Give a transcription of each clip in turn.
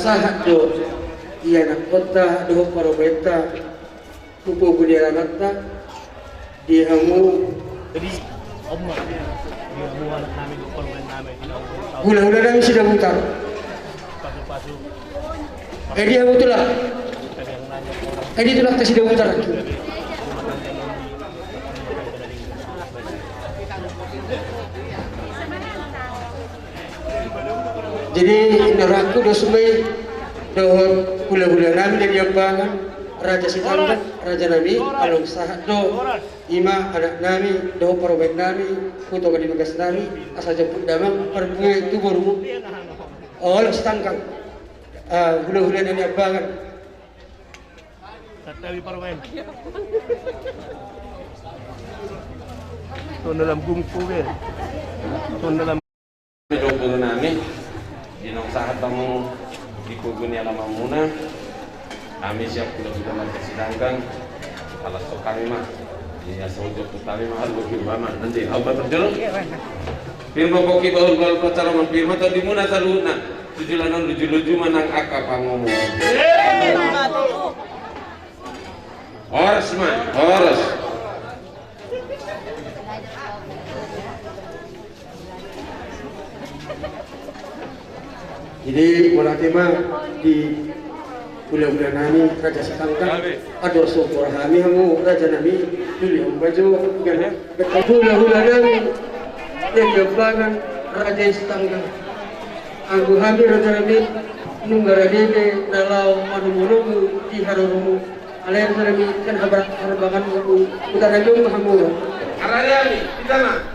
sahat do iya nak kota do parobeta pupu budaya nata di hamu jadi omma dia hamu anak namin do parobeta namin hula-hula nang sudah mutar pasu-pasu dia hamu itulah itulah tak sudah mutar jadi neraku do sumai do hula-hula nami dari Yambangan Raja Sitangga Raja nami alung sahat do ima anak nami do parobet nami puto kadi nugas nami asa jemput damang perbuai itu baru oleh Sitangga hula-hula dari Yambangan tatawi parobet ton dalam bungku be ton dalam do puluh nami dinong sahat tamu di kugun yang lama muna kami siap sudah mempersidangkan alas so kami mah ya sojok kami mah lu firman nanti apa terjun firman koki baul baul percalonan firman tadi muna saluna tujulan luju-luju manang aka pangomong horas mah horas. Jadi berarti mah di Ula-ula nami Raja Sitanggang Ador syukur kami hamu Raja nami Duli ang baju Hula-hula nami Yang diabangan Raja Sitanggang Anggu kami Raja nami Nunggara dede Nalau manumunumu Di harurumu Alayar nami Kan harbangan Utara nung hamu Arayani, di sana.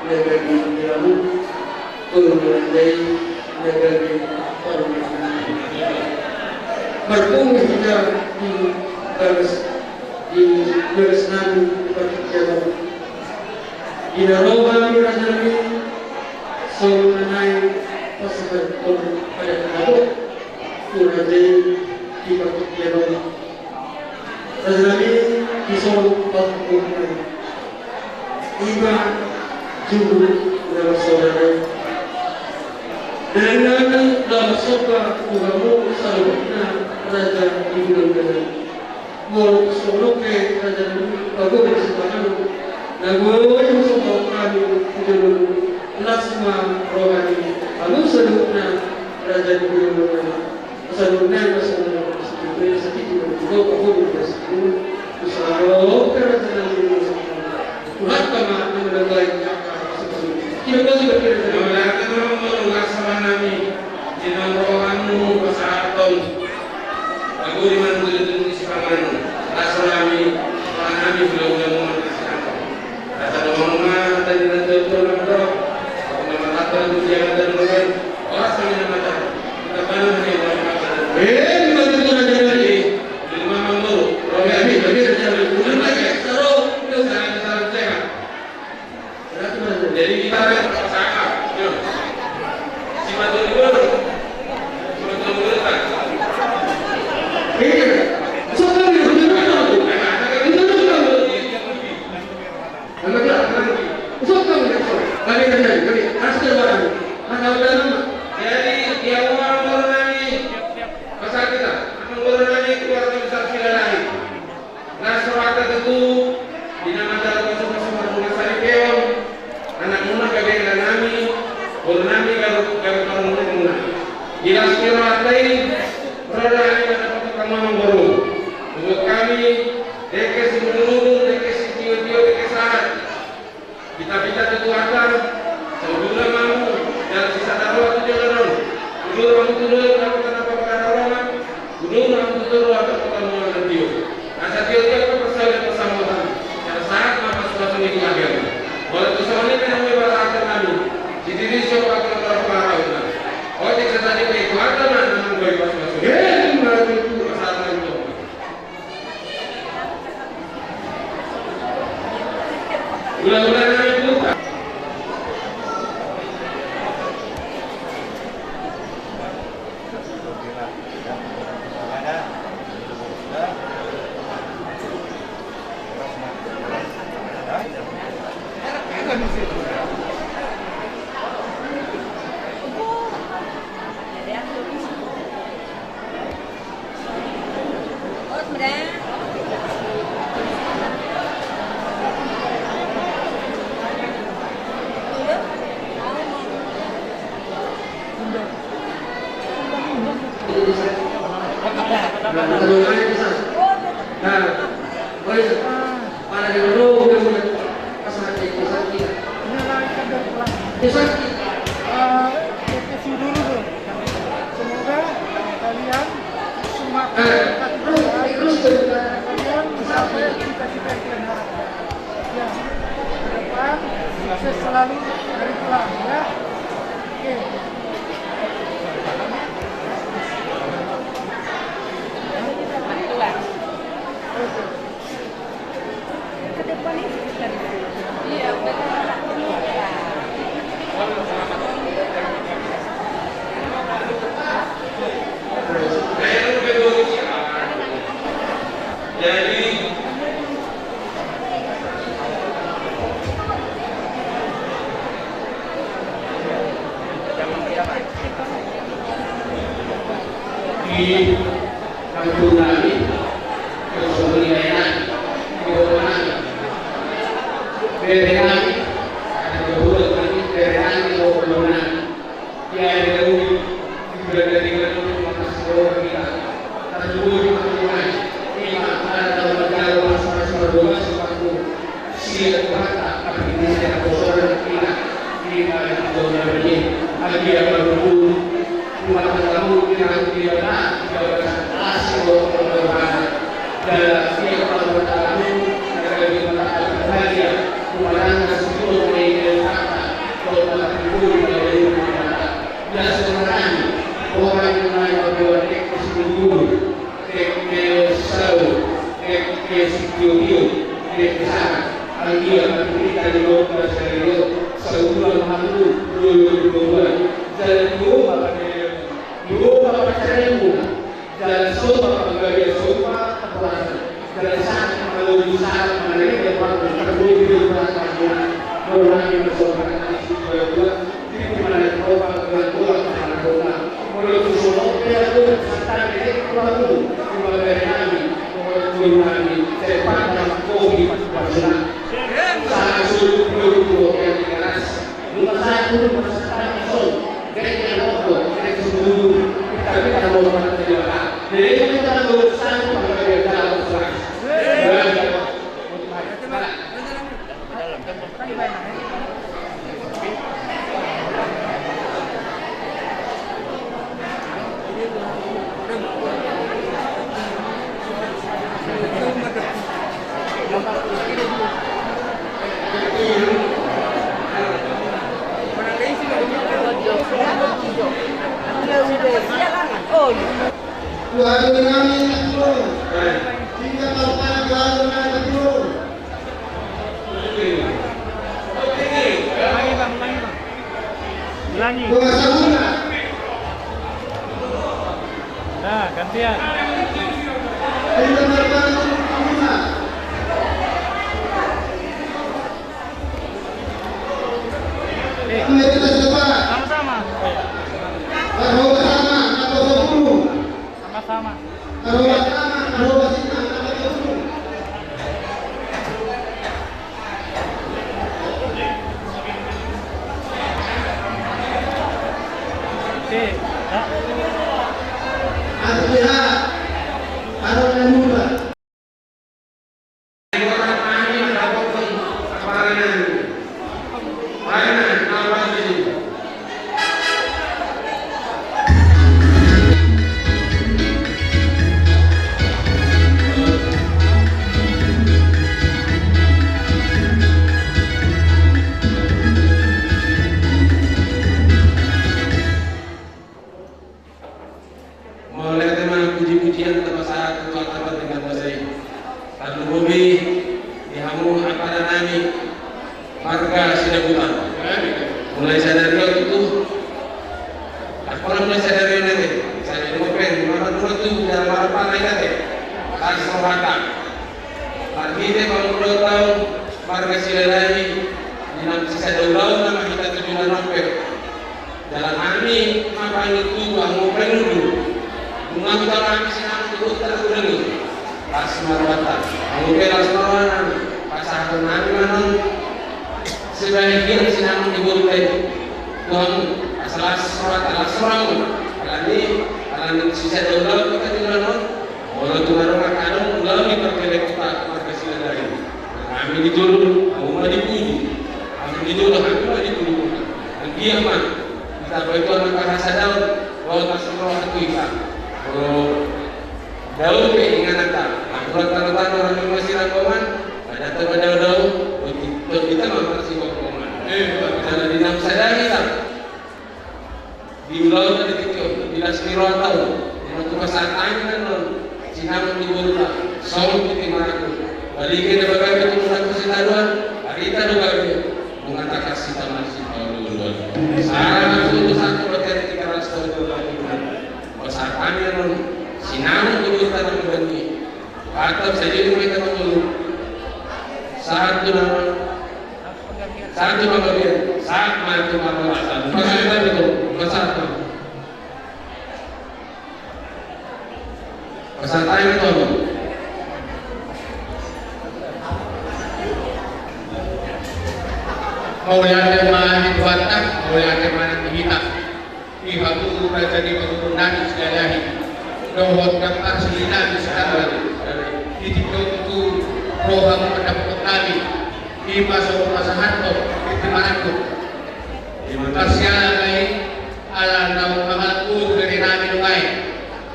negeri Lalu turunan dari negeri Permainan berpunyi kita di garis nami berkecil di Naroba di Raja Nabi mengenai pasangan pada kabut turun di berkecil Raja Nabi di Solo berpunyi Ima juru dalam saudara dan dalam sopa ugamu salutna Raja Ibu Negara mau solo ke Raja Nabi bagus bersama nagoy sopa kami juru lasma rohani kamu salutna Raja Ibu Negara salutna bersama sekitar sekitar juga bagus bersama usaha ke Raja Nabi Tuhan kama mendagai kita pasti berkira Melakukan orang sama nami, jenang rohanmu kesehatan. Aku di mana tujuan isi pangan, rasa nami, orang nami sudah mau kesehatan. Rasa doang dan nanti turun berdoa. Aku nama kata itu jangan dan mungkin orang sama nama kata. Kita mana ni orang kata. mana tu nak jadi? Di mana malu? Orang Kami jadi bukan lagi. Taruh, itu sangat sehat. Jadi kita sama. Jelas kiratain perolehan yang dapat kamu baru untuk kami dekes menurun dekes tiyo-tiyo dekes saat kita ketuakan sebelum kamu dan sisa darah itu jalan dulu kamu turun kamu kenapa pada orang dulu kamu turun atau kamu akan tiyo asa tiyo-tiyo ke persoalan persamaan yang saat maka suatu ini akhir oleh persoalan ini kami bahasa kami di diri siapa akan terpengaruh oh, tidak tadi itu ada mana menggoi masuk-masuk. Ya, mana itu masalah itu. Ulang-ulang itu. Selalu dari pulang ya. Oke. Ke depan ini iya, Jadi di kampung kami ke sumber daerah di Borongan daerah ada jauh kami daerah di Borongan di area ini sudah dari gedung maka seluruh kita terjebak di Borongan ini ada negara masyarakat dua sepatu siap kata tapi ini saya bosan kita di mana Borongan ini lagi apa dulu cuma tahu dengan dia asal orang dan siapa bertamu dari mata bahagia kepada seluruh mereka dia sitio dia besar dia kita di luar dari sebulan lalu 2022 dan dua pacaranmu dan semua pegawai semua terpelajar dan saat melalui saat menarik dan waktu terburu di belakang orang yang bersorak di dua di mana orang berdua karena doa menurut Solo dia itu santai ini kurang di bagian kami kami cepat dalam kopi pasang saat sudah berdua yang dikeras rumah saya dulu masakan sol dengan waktu dengan sebelum kita mau makan di mana jadi kita berusaha mengambil dalam kelas Tuhan kami takbir. Jika bapak Tuhan kami takbir. Ulangi. Bahasa Sunda. Nah, gantian. Kita berbalik Sunda. Mari kita coba. Sama-sama. Taruh bersama, taruh dulu. Sama-sama. Taruh bersama, taruh bersama, taruh dulu. Oke. Ya. Al-Fatihah. Taruh yang muda. Mulai tema puji-pujian terpasang ketua tempat dengan bahasa Tadu Bobi dihamu apa nami warga Sidabutan. Mulai sadari waktu itu, aku mulai sadari nanti. Saya di mobil, mana dulu tu dalam harapan lain nanti. Kasih sohatan. Lagi deh kalau 2 tahun warga Sidadari di dalam sisa 2 tahun nama kita 7 November. Dalam kami apa itu bangun penuh. Bunga kita kami senang ikut terkurangi. Pas marwatan, mungkin pas marwatan, pas satu nabi manon sebagian senang ikut Tuhan asal marwatan asal alani alani sisa dolar kita di manon. Walau Tuhan makanan ulang diperkele kita marga Sidadari. Kami dijulu, mau dipuji. Kami dijulu, kami mau dipuji. Dan kiamat kita berikan anak rasa daun, walau tak semua itu kita. Daun keinginan tak, akurat tanda-tanda orang yang masih rakongan, ada terpada daun, kita masih rakongan. Kalau di dalam sadari tak, di ulang tadi itu, di lasmiro tahu, waktu kesalahan kan, sinam di bola, saul putih maraku, balikin ada bagai itu murah kesitaruan, hari itu ada bagai mengatakan sita masih dulu. Sarang itu satu berarti 300 tahun lagi. Saat kami sinam dulu tanah berani, atau saja itu mereka dulu. Satu nama dia, satu nama rasa. Pasal itu, pasal time itu. Mau yang mana dibuatkan, mau yang mana dihitam. Ihamu berjadi penggunaan sekali dohot dan asli nabi sekarang titik itu rohamu mendapat nabi ima soal masahatmu itu manaku Persialan lain ala namu mahalku dari nabi lain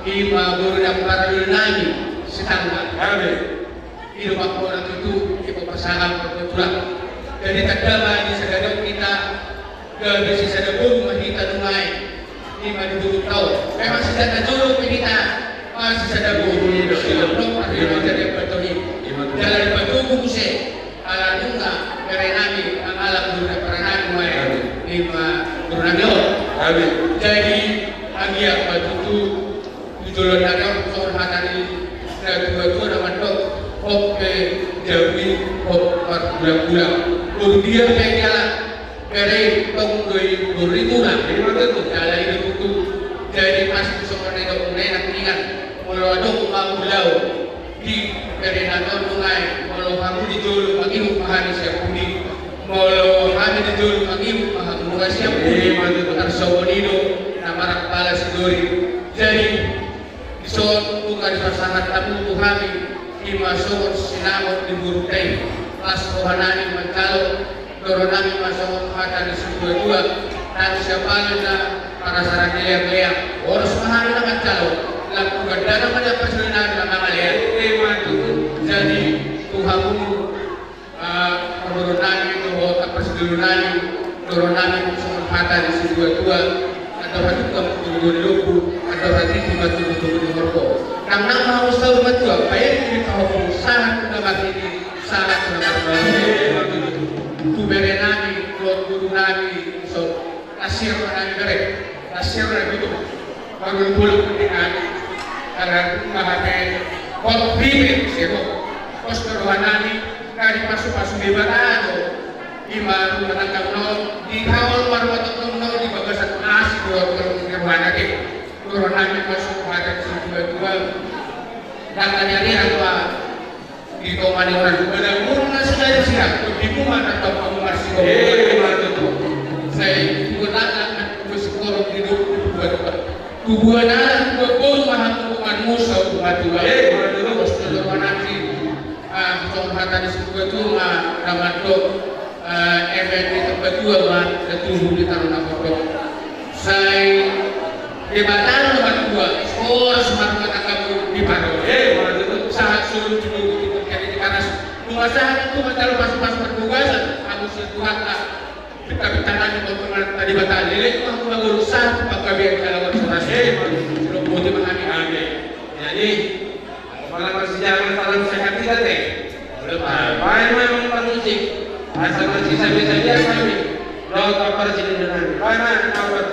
ima guru dan para nabi setangga hidup aku orang itu kita pasangan kebetulan jadi terdapat di segadang kita ke sisa debun mahita lumai 50 tahun. Memang sudah terjuluk kita masih ada guru di dalam ada jadi bertoni. jalan batu se ala nunga kerenami ang alam dulu perangan mai lima bernagio amin jadi agia batu Itulah nak soal hatani nak buat nama dok oke jadi bulan-bulan dia kayaknya dari tahun 2000 lah jadi waktu itu jalan itu jadi pas soal itu nak ingat kalau ada pulau di Kerenaton Sungai kalau kamu dijulu pagi pahami siapa puni kalau kami dijulu pagi pahami siapa puni mantu tersawonido nama kepala sidori jadi so bukan sangat tamu tuhami imasuk sinamot di burukai pas rohanani mencalo doronami masuk mata di dua dan siapa na para sarang liang-liang harus mahal na mencalo laku gandana pada persalinan na malian jadi tuhamu doronami doho tak persidurunani doronami masuk mata di dua atau hati kamu tunggu atau hati tunggu di horko. Karena mau tahu betul, baik di tahun sangat ini sangat tu berenani, guru nani, so kasir nani berek, kasir nani itu baru bulu dengan karena menghadapi konflik sebo, pos kerohanani kali masuk di barang. Ima menangkap nol di awal baru atau nol di bagasan asik buat kerjaan lagi turun lagi masuk pada dua datanya ini apa di komani orang pada murna sudah siap di rumah atau kamu masih saya gunakan bersekolah di tubuhan anak berbau mahakuman musuh umat dua terus terlalu nanti sohatan disebut itu nama dok efek di tempat dua mah tertumbuh di tanah kodok. Saya debatan nomor dua, skor semua kamu di Bandung. Sangat sulit juga terjadi karena rumah saya itu macam pas pertugasan, aku setuhan lah. Kita tangan tadi batal. Lelek aku berusaha pakai biar kalau bersorasi. Belum boleh mengambil ambil. Jadi malam sejarah salam sehat tidak deh. Belum. Main memang musik. Asal masih saja kami laut kapal sini dengan mana awat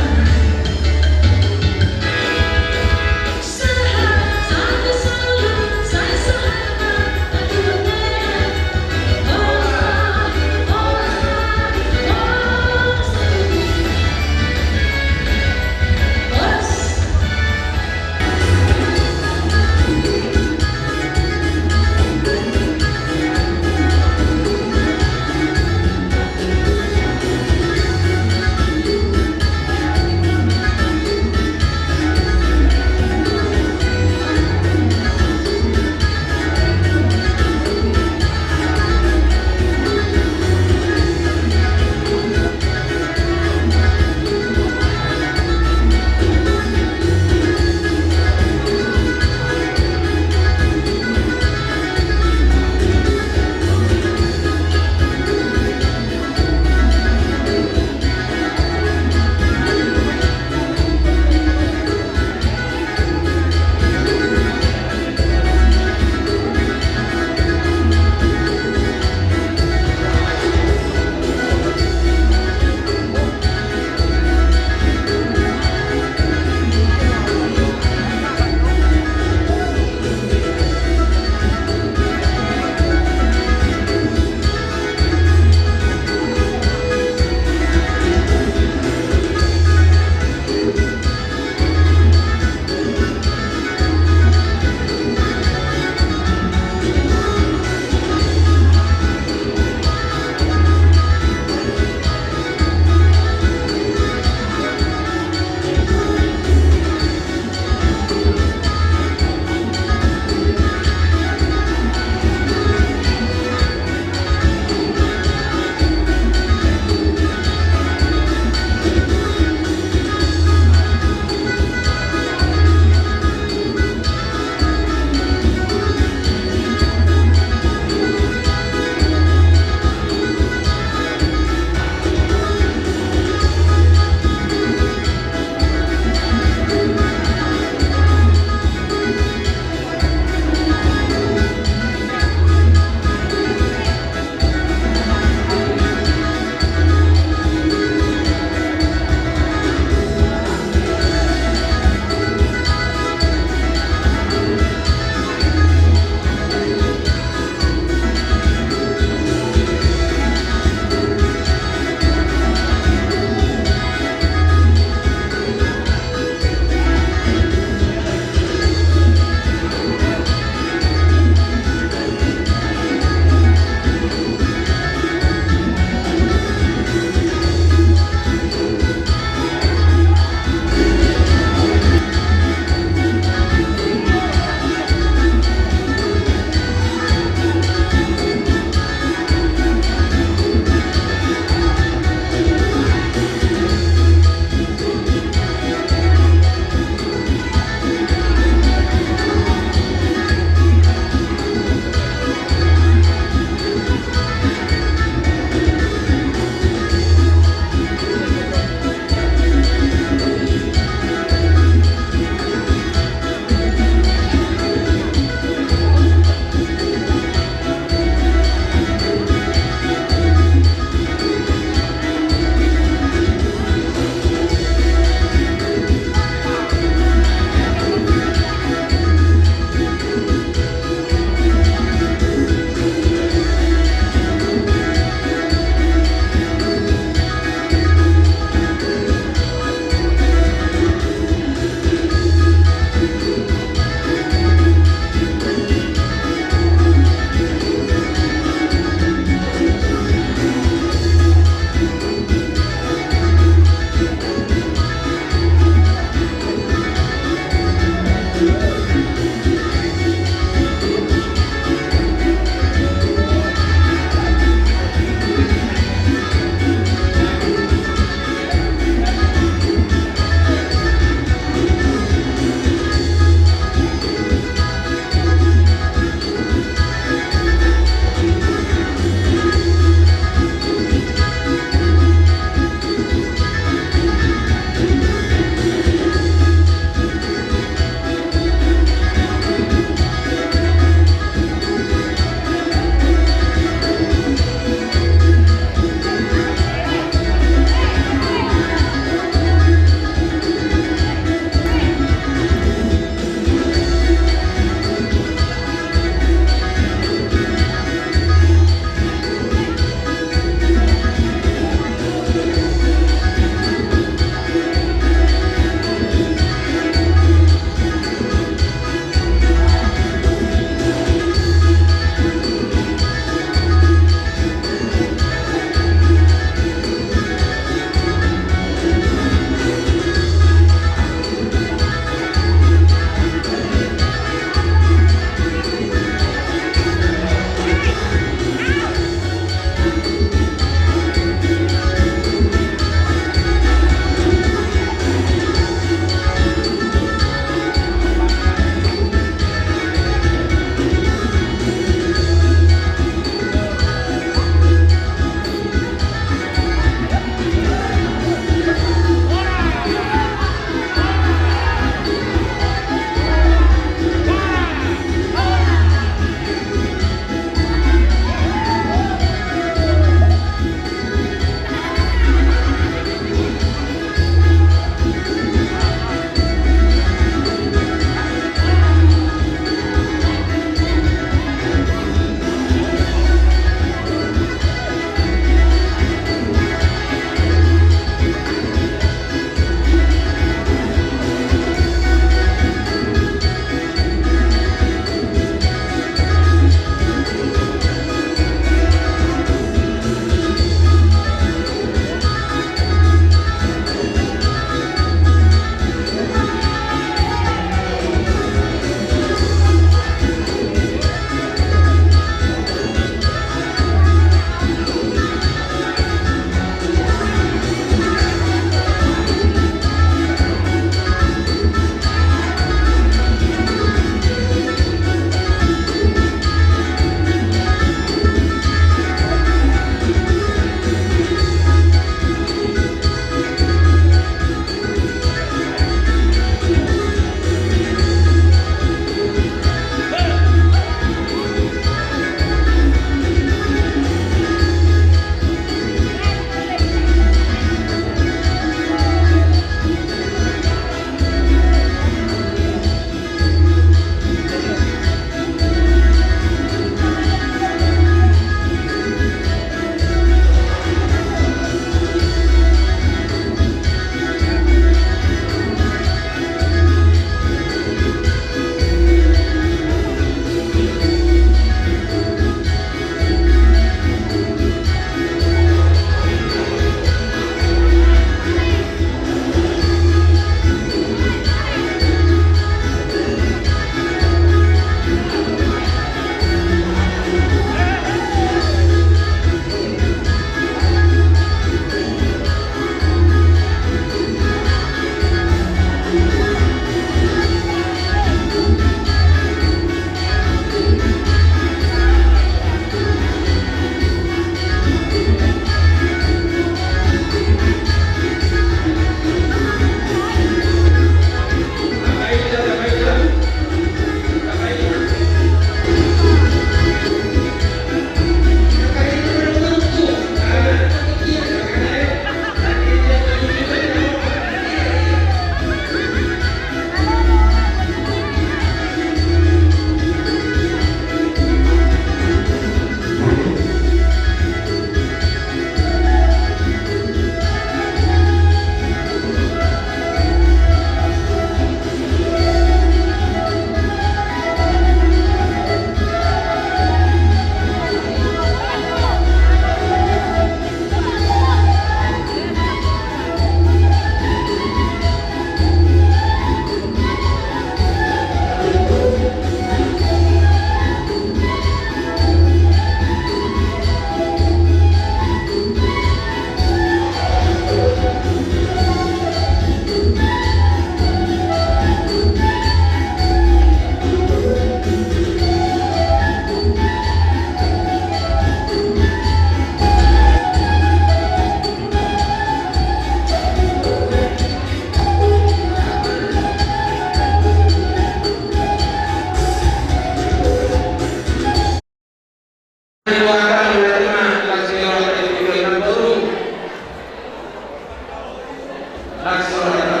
Laksamana.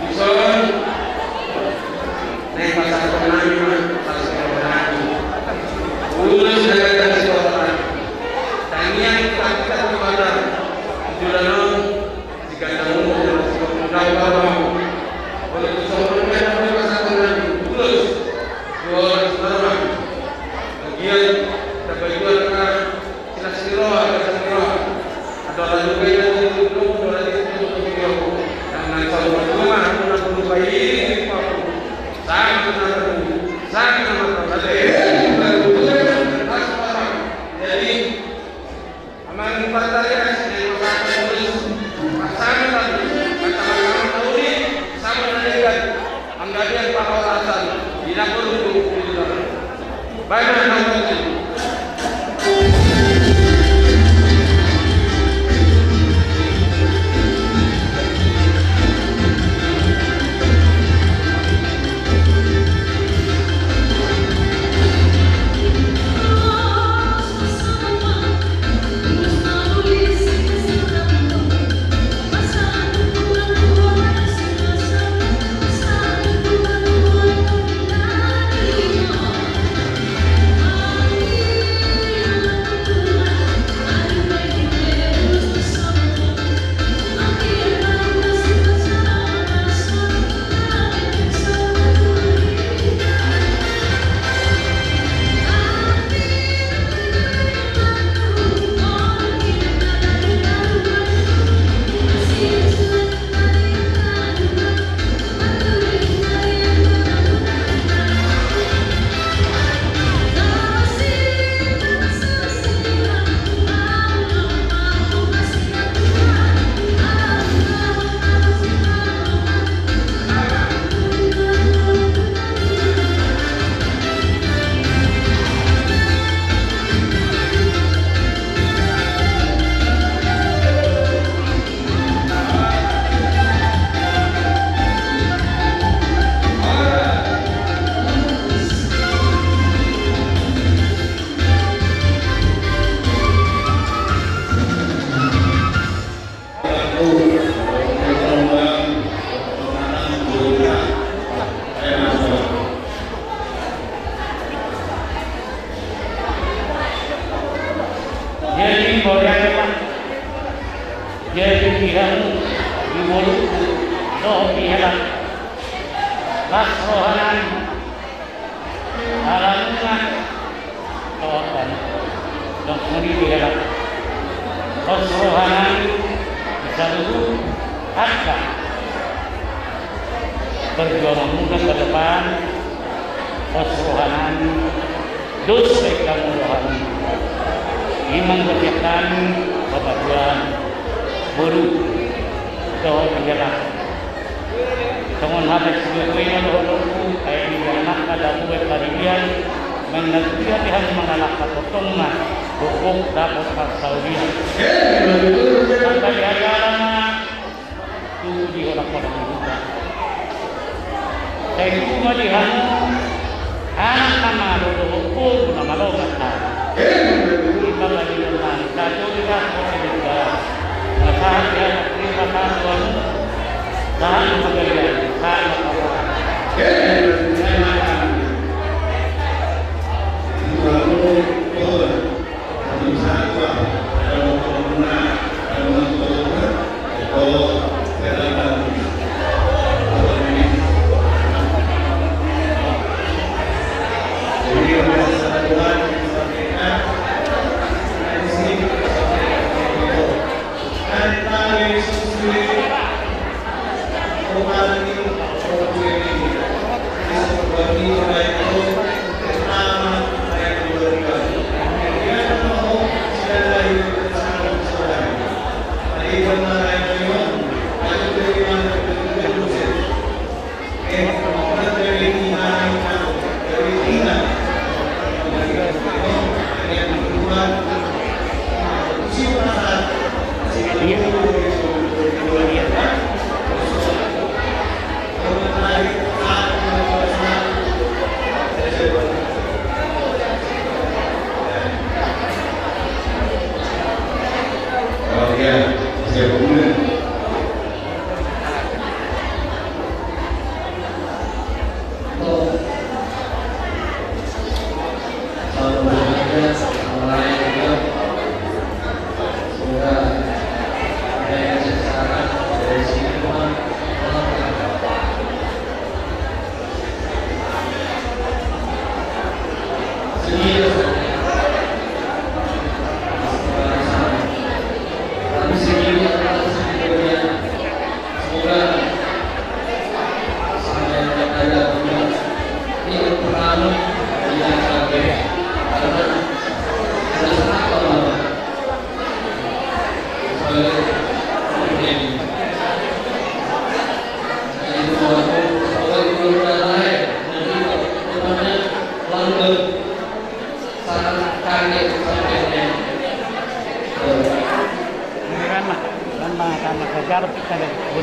Ison, naik pasal penangan, pasal penangan. Ulus dari sekolah. Tangian kita kepada jualan jika kamu tidak tahu oleh seorang yang pasal penangan. Ulus jualan sekolah. Bagian terbagian kan sila sila ada orang juga yang itu orang itu dan nanti rumah orang berbaik sangat jadi aman partai yang tulis pasangan kata-kata tahu ni sama dengan anggaran pengawasan tidak perlu baik berjuang muda ke depan, keseluruhan dus baikkan rohani, iman berjatan, kebahagiaan, buru, doa penjaga. Tunggu habis sebagai malu-malu, ayat ini anak ada buat kalian, mengerti Tuhan mengalah potong mah, hukum dapat pasaudia. Sampai di ajaran tu di orang-orang juga. Saya cuma dihanu anak nama lolo hukum nama lolo kan. Kita lagi dengan satu juga juga. Saat dia terima kasih saat mengajar saat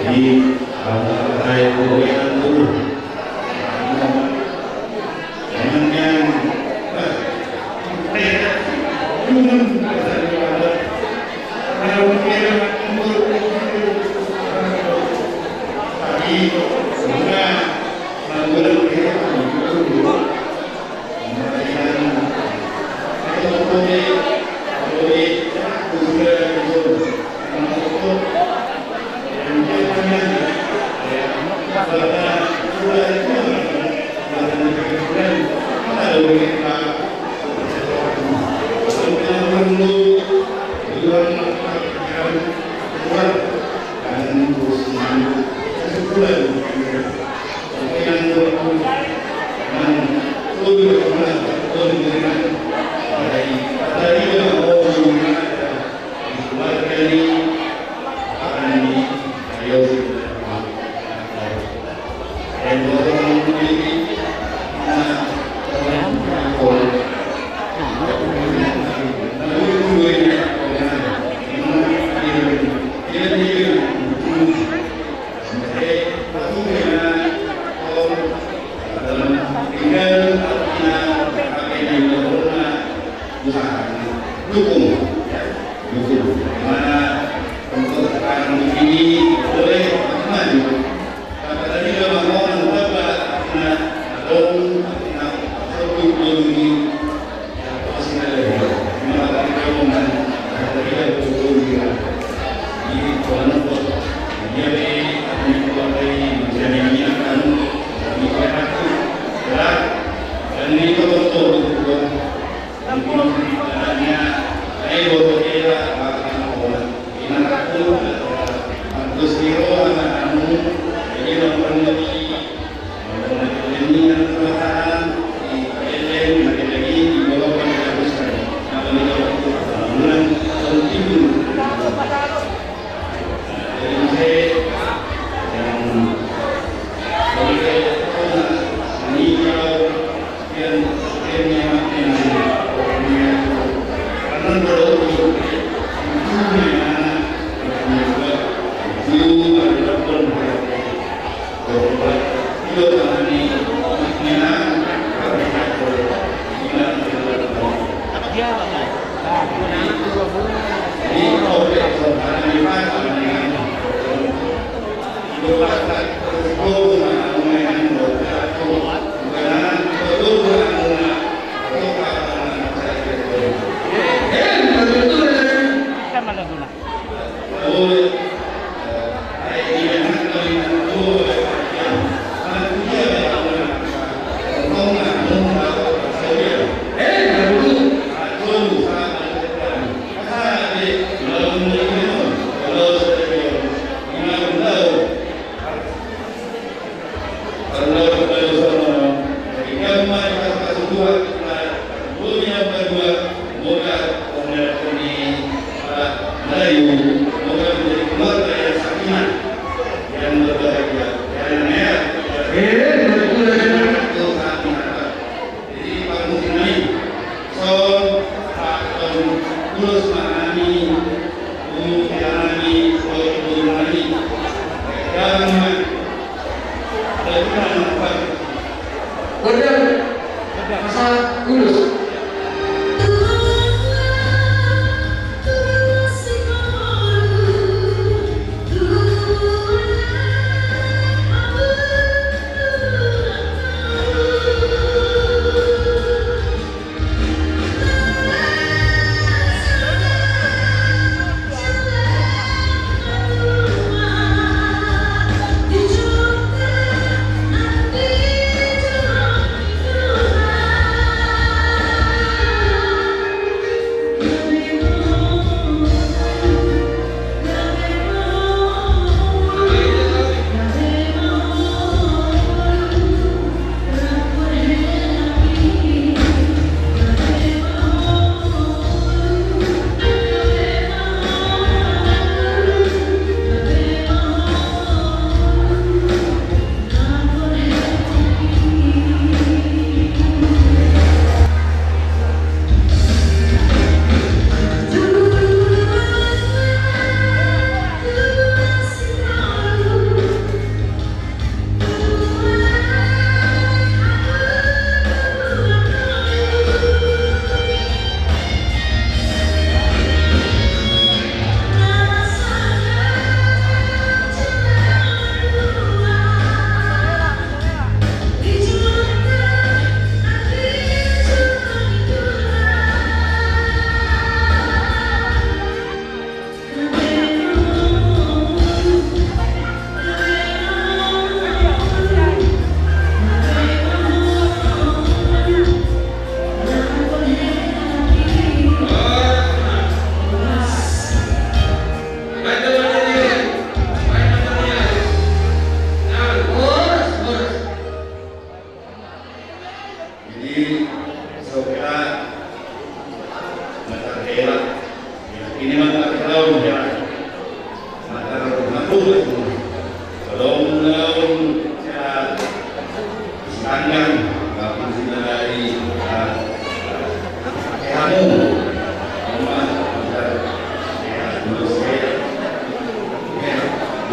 di partai Goyang Guru. Kemudian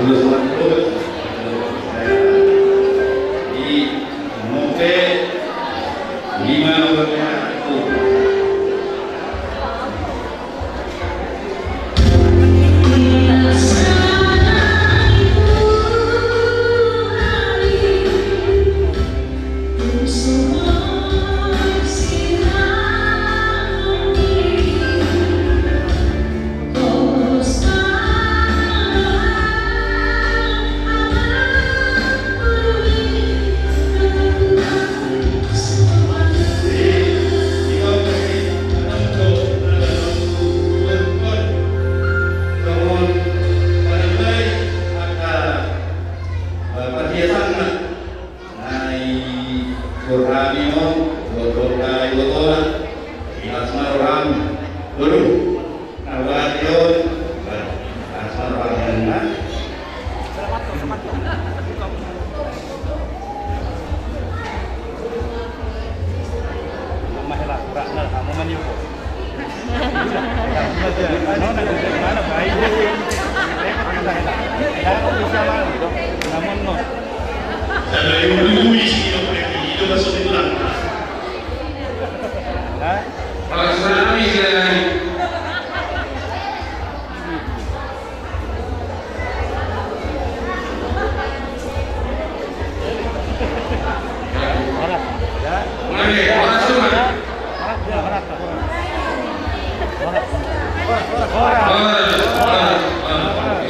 di Mope 5 aku.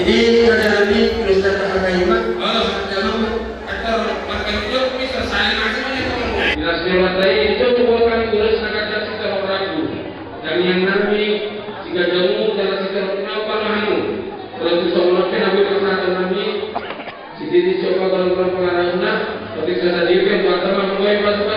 Jadi Raja Nabi Ustaz Al-Qayyimah Bismillahirrahmanirrahim itu bukan tulis nakatnya kita ragu dan yang Nabi jika jamu dalam kita kenapa lahanu kalau itu seolah Nabi kesehatan Nabi Siti coba kalau pengarahnya ketika tadi kan teman-teman